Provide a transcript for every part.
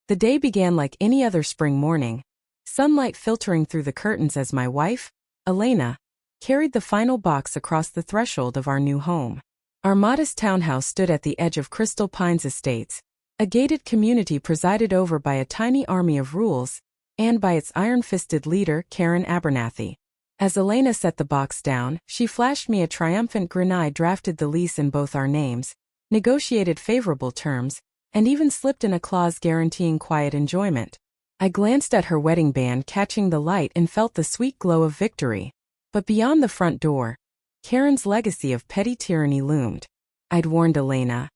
The day began like any other spring morning, sunlight filtering through the curtains as my wife, Elena, carried the final box across the threshold of our new home. Our modest townhouse stood at the edge of Crystal Pines Estates, a gated community presided over by a tiny army of rules, and by its iron-fisted leader, Karen Abernathy. As Elena set the box down, she flashed me a triumphant grin. I drafted the lease in both our names, negotiated favorable terms, and even slipped in a clause guaranteeing quiet enjoyment. I glanced at her wedding band catching the light and felt the sweet glow of victory. But beyond the front door, Karen's legacy of petty tyranny loomed. I'd warned Elena.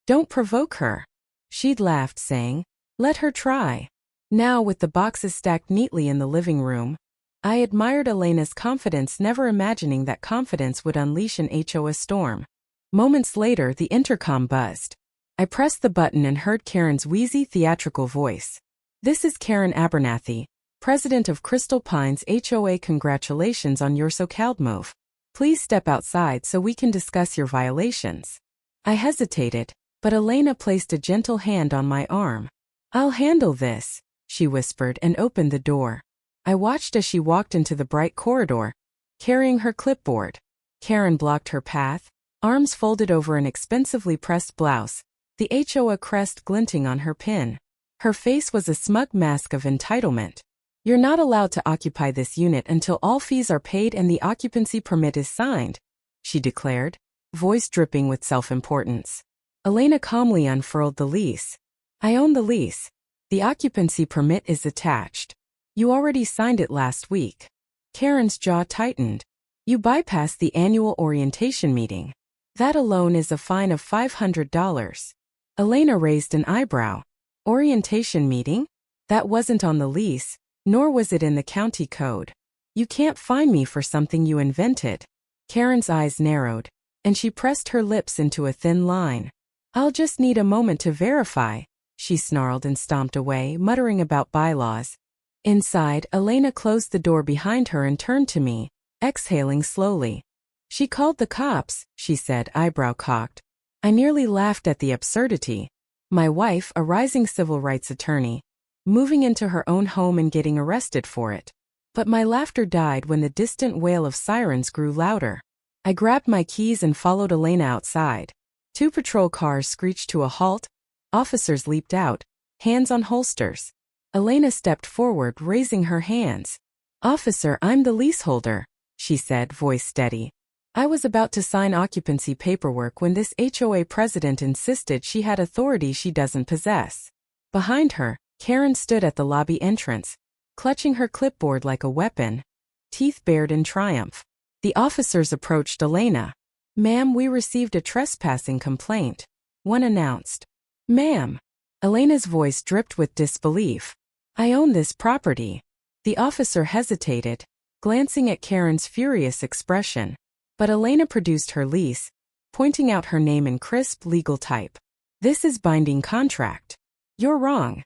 Don't provoke her. She'd laughed, saying, let her try. Now, with the boxes stacked neatly in the living room, I admired Elena's confidence, never imagining that confidence would unleash an HOA storm. Moments later, the intercom buzzed. I pressed the button and heard Karen's wheezy, theatrical voice. This is Karen Abernathy, president of Crystal Pines HOA. Congratulations on your so-called move. Please step outside so we can discuss your violations. I hesitated, but Elena placed a gentle hand on my arm. I'll handle this, she whispered and opened the door. I watched as she walked into the bright corridor, carrying her clipboard. Karen blocked her path, arms folded over an expensively pressed blouse, the HOA crest glinting on her pin. Her face was a smug mask of entitlement. You're not allowed to occupy this unit until all fees are paid and the occupancy permit is signed, she declared, voice dripping with self-importance. Elena calmly unfurled the lease. I own the lease. The occupancy permit is attached. You already signed it last week. Karen's jaw tightened. You bypassed the annual orientation meeting. That alone is a fine of $500. Elena raised an eyebrow. Orientation meeting? That wasn't on the lease, nor was it in the county code. You can't fine me for something you invented. Karen's eyes narrowed, and she pressed her lips into a thin line. I'll just need a moment to verify, she snarled and stomped away, muttering about bylaws. Inside, Elena closed the door behind her and turned to me, exhaling slowly. She called the cops, she said, eyebrow cocked. I nearly laughed at the absurdity. My wife, a rising civil rights attorney, moving into her own home and getting arrested for it. But my laughter died when the distant wail of sirens grew louder. I grabbed my keys and followed Elena outside. 2 patrol cars screeched to a halt. Officers leaped out, hands on holsters. Elena stepped forward, raising her hands. Officer, I'm the leaseholder, she said, voice steady. I was about to sign occupancy paperwork when this HOA president insisted she had authority she doesn't possess. Behind her, Karen stood at the lobby entrance, clutching her clipboard like a weapon, teeth bared in triumph. The officers approached Elena. Ma'am, we received a trespassing complaint, one announced. Ma'am. Elena's voice dripped with disbelief. I own this property. The officer hesitated, glancing at Karen's furious expression. But Elena produced her lease, pointing out her name in crisp legal type. This is binding contract. You're wrong.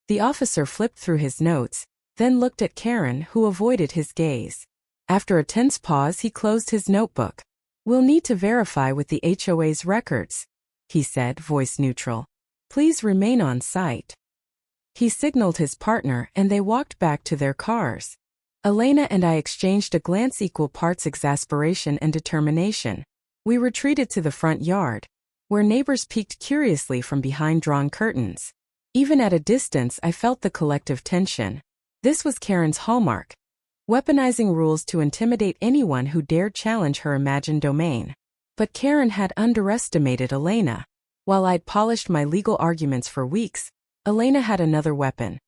The officer flipped through his notes, then looked at Karen, who avoided his gaze. After a tense pause, he closed his notebook. We'll need to verify with the HOA's records, he said, voice neutral. Please remain on site. He signaled his partner and they walked back to their cars. Elena and I exchanged a glance, equal parts exasperation and determination. We retreated to the front yard, where neighbors peeked curiously from behind drawn curtains. Even at a distance, I felt the collective tension. This was Karen's hallmark, weaponizing rules to intimidate anyone who dared challenge her imagined domain. But Karen had underestimated Elena. While I'd polished my legal arguments for weeks, Elena had another weapon.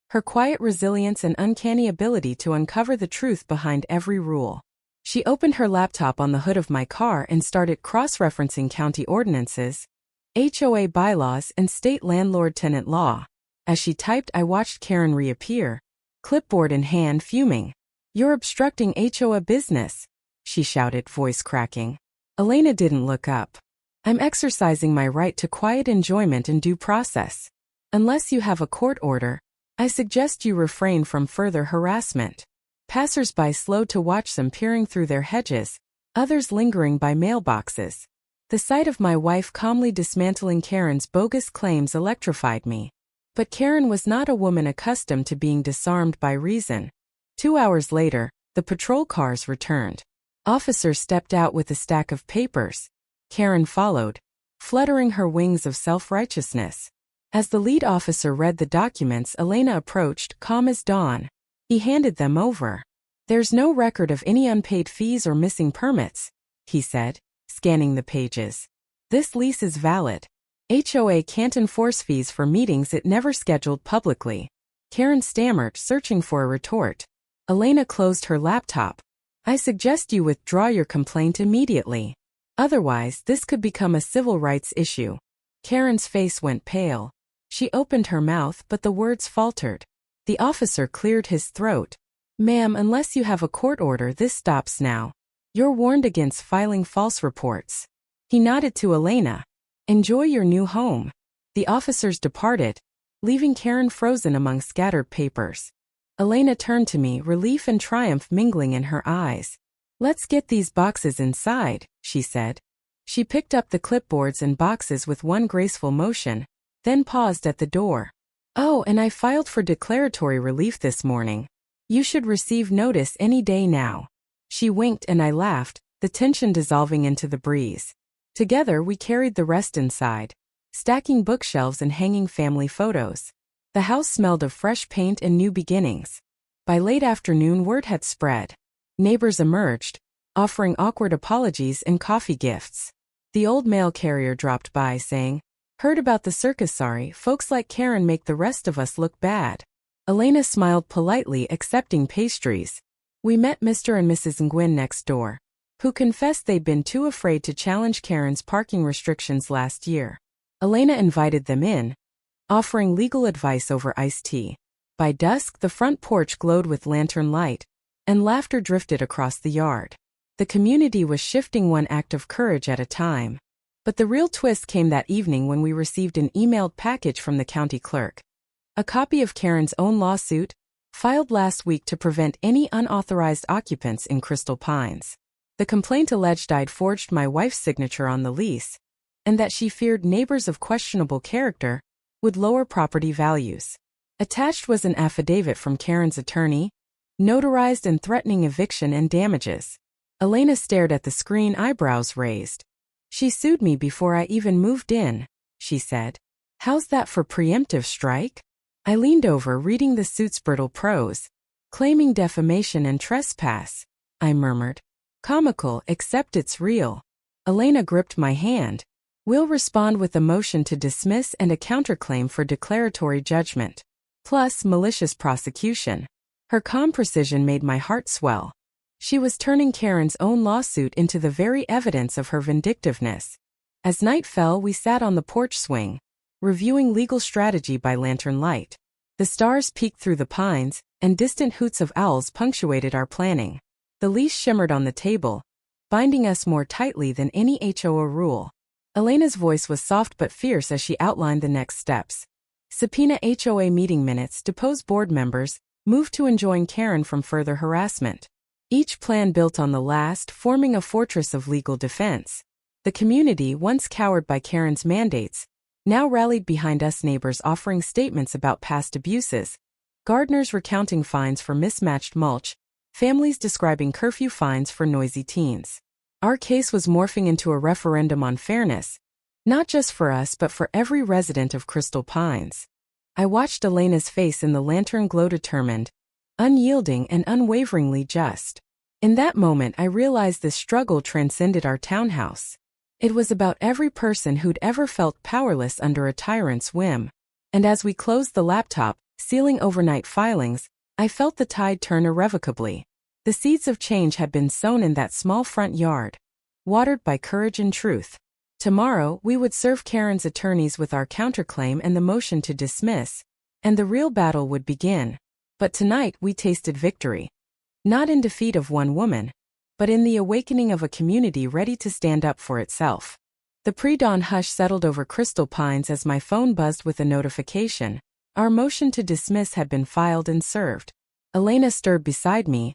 Her quiet resilience and uncanny ability to uncover the truth behind every rule. She opened her laptop on the hood of my car and started cross-referencing county ordinances, HOA bylaws, and state landlord-tenant law. As she typed, I watched Karen reappear, clipboard in hand, fuming. You're obstructing HOA business, she shouted, voice cracking. Elena didn't look up. I'm exercising my right to quiet enjoyment and due process. Unless you have a court order, I suggest you refrain from further harassment. Passers-by slowed to watch them peering through their hedges, others lingering by mailboxes. The sight of my wife calmly dismantling Karen's bogus claims electrified me. But Karen was not a woman accustomed to being disarmed by reason. 2 hours later, the patrol cars returned. Officers stepped out with a stack of papers. Karen followed, fluttering her wings of self-righteousness. As the lead officer read the documents, Elena approached, calm as dawn. He handed them over. "There's no record of any unpaid fees or missing permits," he said, scanning the pages. "This lease is valid. HOA can't enforce fees for meetings it never scheduled publicly." Karen stammered, searching for a retort. Elena closed her laptop. "I suggest you withdraw your complaint immediately. Otherwise, this could become a civil rights issue." Karen's face went pale. She opened her mouth, but the words faltered. The officer cleared his throat. "Ma'am, unless you have a court order, this stops now. You're warned against filing false reports." He nodded to Elena. "Enjoy your new home." The officers departed, leaving Karen frozen among scattered papers. Elena turned to me, relief and triumph mingling in her eyes. "Let's get these boxes inside," she said. She picked up the clipboards and boxes with one graceful motion, then paused at the door. "Oh, and I filed for declaratory relief this morning. You should receive notice any day now." She winked and I laughed, the tension dissolving into the breeze. Together we carried the rest inside, stacking bookshelves and hanging family photos. The house smelled of fresh paint and new beginnings. By late afternoon, word had spread. Neighbors emerged, offering awkward apologies and coffee gifts. The old mail carrier dropped by saying, "Heard about the circus, sorry, folks like Karen make the rest of us look bad." Elena smiled politely, accepting pastries. We met Mr. and Mrs. Nguyen next door, who confessed they'd been too afraid to challenge Karen's parking restrictions last year. Elena invited them in, offering legal advice over iced tea. By dusk, the front porch glowed with lantern light, and laughter drifted across the yard. The community was shifting one act of courage at a time. But the real twist came that evening when we received an emailed package from the county clerk. A copy of Karen's own lawsuit, filed last week to prevent any unauthorized occupants in Crystal Pines. The complaint alleged I'd forged my wife's signature on the lease, and that she feared neighbors of questionable character would lower property values. Attached was an affidavit from Karen's attorney, notarized and threatening eviction and damages. Elena stared at the screen, eyebrows raised. "She sued me before I even moved in," she said. "How's that for preemptive strike?" I leaned over, reading the suit's brittle prose. "Claiming defamation and trespass," I murmured. "Comical, except it's real." Elena gripped my hand. "We'll respond with a motion to dismiss and a counterclaim for declaratory judgment, plus malicious prosecution." Her calm precision made my heart swell. She was turning Karen's own lawsuit into the very evidence of her vindictiveness. As night fell, we sat on the porch swing, reviewing legal strategy by lantern light. The stars peeked through the pines, and distant hoots of owls punctuated our planning. The lease shimmered on the table, binding us more tightly than any HOA rule. Elena's voice was soft but fierce as she outlined the next steps. Subpoena HOA meeting minutes, depose board members, move to enjoin Karen from further harassment. Each plan built on the last, forming a fortress of legal defense. The community, once cowered by Karen's mandates, now rallied behind us, neighbors offering statements about past abuses, gardeners recounting fines for mismatched mulch, families describing curfew fines for noisy teens. Our case was morphing into a referendum on fairness, not just for us but for every resident of Crystal Pines. I watched Elena's face in the lantern glow, determined, unyielding and unwaveringly just. In that moment I realized this struggle transcended our townhouse. It was about every person who'd ever felt powerless under a tyrant's whim. And as we closed the laptop, sealing overnight filings, I felt the tide turn irrevocably. The seeds of change had been sown in that small front yard, watered by courage and truth. Tomorrow, we would serve Karen's attorneys with our counterclaim and the motion to dismiss, and the real battle would begin. But tonight we tasted victory. Not in defeat of one woman, but in the awakening of a community ready to stand up for itself. The pre-dawn hush settled over Crystal Pines as my phone buzzed with a notification. Our motion to dismiss had been filed and served. Elena stirred beside me,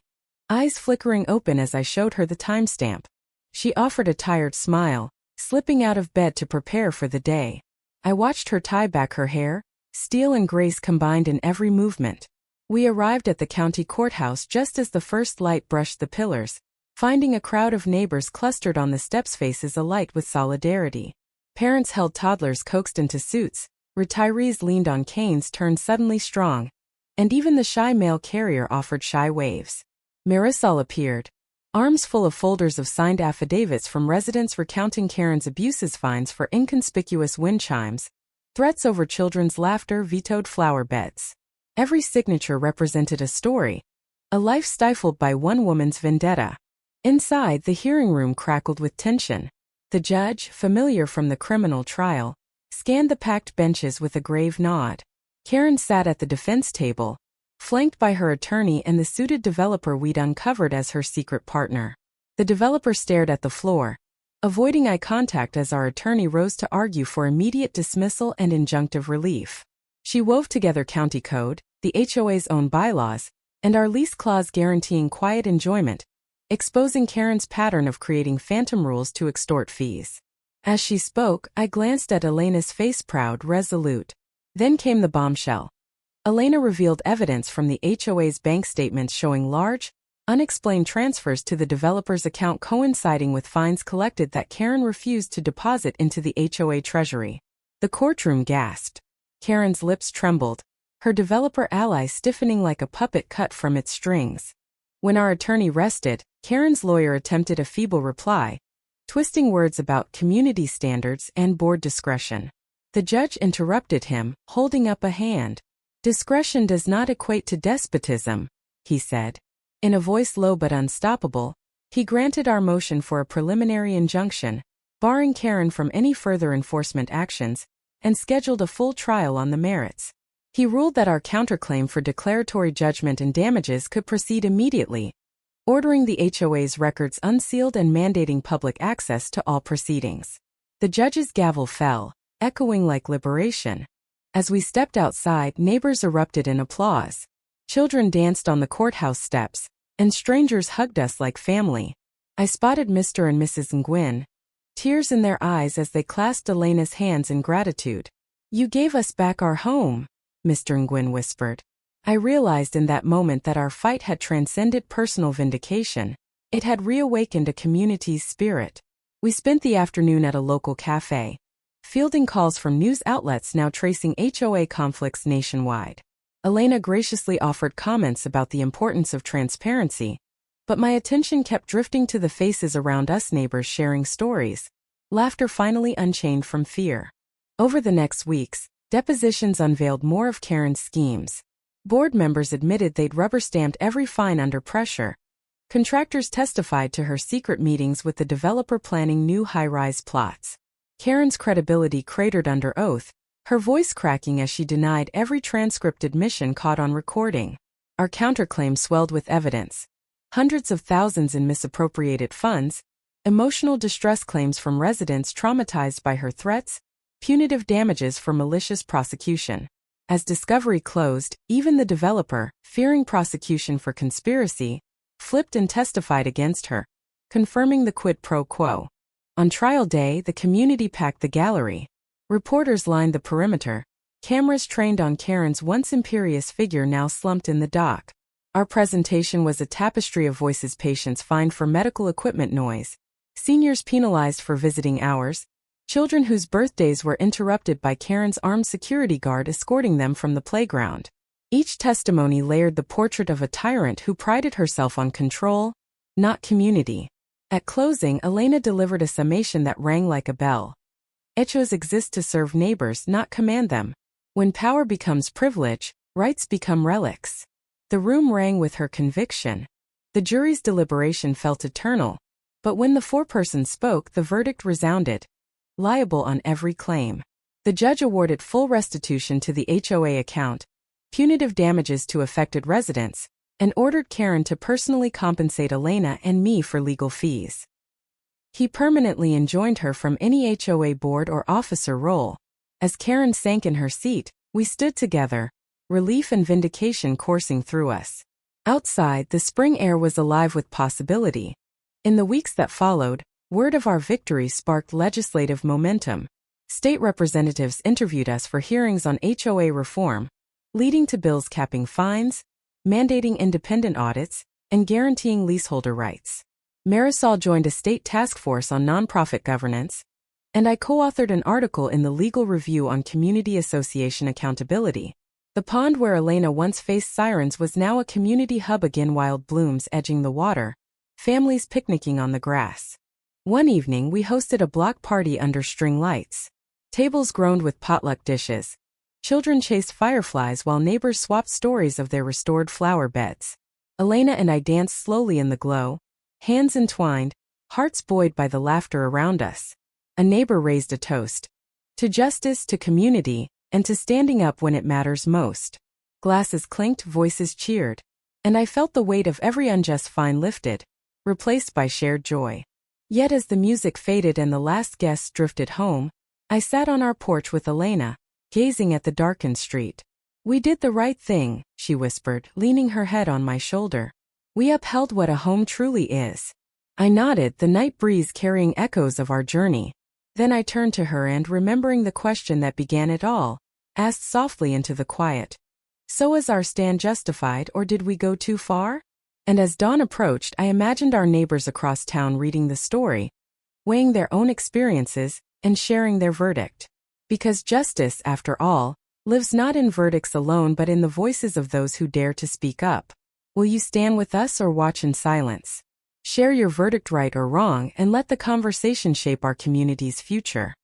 eyes flickering open as I showed her the timestamp. She offered a tired smile, slipping out of bed to prepare for the day. I watched her tie back her hair, Steel and grace combined in every movement. We arrived at the county courthouse just as the first light brushed the pillars, finding a crowd of neighbors clustered on the steps, faces alight with solidarity. Parents held toddlers coaxed into suits, retirees leaned on canes turned suddenly strong, and even the shy mail carrier offered shy waves. Marisol appeared, arms full of folders of signed affidavits from residents recounting Karen's abuses, fines for inconspicuous wind chimes, threats over children's laughter, vetoed flower beds. Every signature represented a story, a life stifled by one woman's vendetta. Inside, the hearing room crackled with tension. The judge, familiar from the criminal trial, scanned the packed benches with a grave nod. Karen sat at the defense table, flanked by her attorney and the suited developer we'd uncovered as her secret partner. The developer stared at the floor, avoiding eye contact as our attorney rose to argue for immediate dismissal and injunctive relief. She wove together county code, the HOA's own bylaws, and our lease clause guaranteeing quiet enjoyment, exposing Karen's pattern of creating phantom rules to extort fees. As she spoke, I glanced at Elena's face, proud, resolute. Then came the bombshell. Elena revealed evidence from the HOA's bank statements showing large, unexplained transfers to the developer's account coinciding with fines collected that Karen refused to deposit into the HOA treasury. The courtroom gasped. Karen's lips trembled, her developer ally stiffening like a puppet cut from its strings. When our attorney rested, Karen's lawyer attempted a feeble reply, twisting words about community standards and board discretion. The judge interrupted him, holding up a hand. "Discretion does not equate to despotism," he said. In a voice low but unstoppable, he granted our motion for a preliminary injunction, barring Karen from any further enforcement actions, and scheduled a full trial on the merits. He ruled that our counterclaim for declaratory judgment and damages could proceed immediately, ordering the HOA's records unsealed and mandating public access to all proceedings. The judge's gavel fell, echoing like liberation. As we stepped outside, neighbors erupted in applause. Children danced on the courthouse steps, and strangers hugged us like family. I spotted Mr. and Mrs. Nguyen, tears in their eyes as they clasped Elena's hands in gratitude. "You gave us back our home," Mr. Nguyen whispered. I realized in that moment that our fight had transcended personal vindication. It had reawakened a community's spirit. We spent the afternoon at a local cafe, fielding calls from news outlets now tracing HOA conflicts nationwide. Elena graciously offered comments about the importance of transparency, but my attention kept drifting to the faces around us, neighbors sharing stories, laughter finally unchained from fear. Over the next weeks, depositions unveiled more of Karen's schemes. Board members admitted they'd rubber-stamped every fine under pressure. Contractors testified to her secret meetings with the developer planning new high-rise plots. Karen's credibility cratered under oath, her voice cracking as she denied every transcript admission caught on recording. Our counterclaim swelled with evidence. Hundreds of thousands in misappropriated funds, emotional distress claims from residents traumatized by her threats, punitive damages for malicious prosecution. As discovery closed, even the developer, fearing prosecution for conspiracy, flipped and testified against her, confirming the quid pro quo. On trial day, the community packed the gallery. Reporters lined the perimeter, cameras trained on Karen's once imperious figure now slumped in the dock. Our presentation was a tapestry of voices: patients fined for medical equipment noise, seniors penalized for visiting hours, children whose birthdays were interrupted by Karen's armed security guard escorting them from the playground. Each testimony layered the portrait of a tyrant who prided herself on control, not community. At closing, Elena delivered a summation that rang like a bell. HOAs exist to serve neighbors, not command them. When power becomes privilege, rights become relics. The room rang with her conviction. The jury's deliberation felt eternal, but when the foreperson spoke, the verdict resounded: liable on every claim. The judge awarded full restitution to the HOA account, punitive damages to affected residents, and ordered Karen to personally compensate Elena and me for legal fees. He permanently enjoined her from any HOA board or officer role. As Karen sank in her seat, we stood together, relief and vindication coursing through us. Outside, the spring air was alive with possibility. In the weeks that followed, word of our victory sparked legislative momentum. State representatives interviewed us for hearings on HOA reform, leading to bills capping fines, mandating independent audits, and guaranteeing leaseholder rights. Marisol joined a state task force on nonprofit governance, and I co-authored an article in the Legal Review on community association accountability. The pond where Elena once faced sirens was now a community hub again, wild blooms edging the water, families picnicking on the grass. One evening we hosted a block party under string lights. Tables groaned with potluck dishes. Children chased fireflies while neighbors swapped stories of their restored flower beds. Elena and I danced slowly in the glow, hands entwined, hearts buoyed by the laughter around us. A neighbor raised a toast. To justice, to community, and to standing up when it matters most. Glasses clinked, voices cheered, and I felt the weight of every unjust fine lifted, replaced by shared joy. Yet as the music faded and the last guests drifted home, I sat on our porch with Elena, gazing at the darkened street. "We did the right thing," she whispered, leaning her head on my shoulder. "We upheld what a home truly is." I nodded, the night breeze carrying echoes of our journey. Then I turned to her and, remembering the question that began it all, asked softly into the quiet, "So is our stand justified, or did we go too far?" And as dawn approached, I imagined our neighbors across town reading the story, weighing their own experiences, and sharing their verdict. Because justice, after all, lives not in verdicts alone but in the voices of those who dare to speak up. Will you stand with us or watch in silence? Share your verdict, right or wrong, and let the conversation shape our community's future.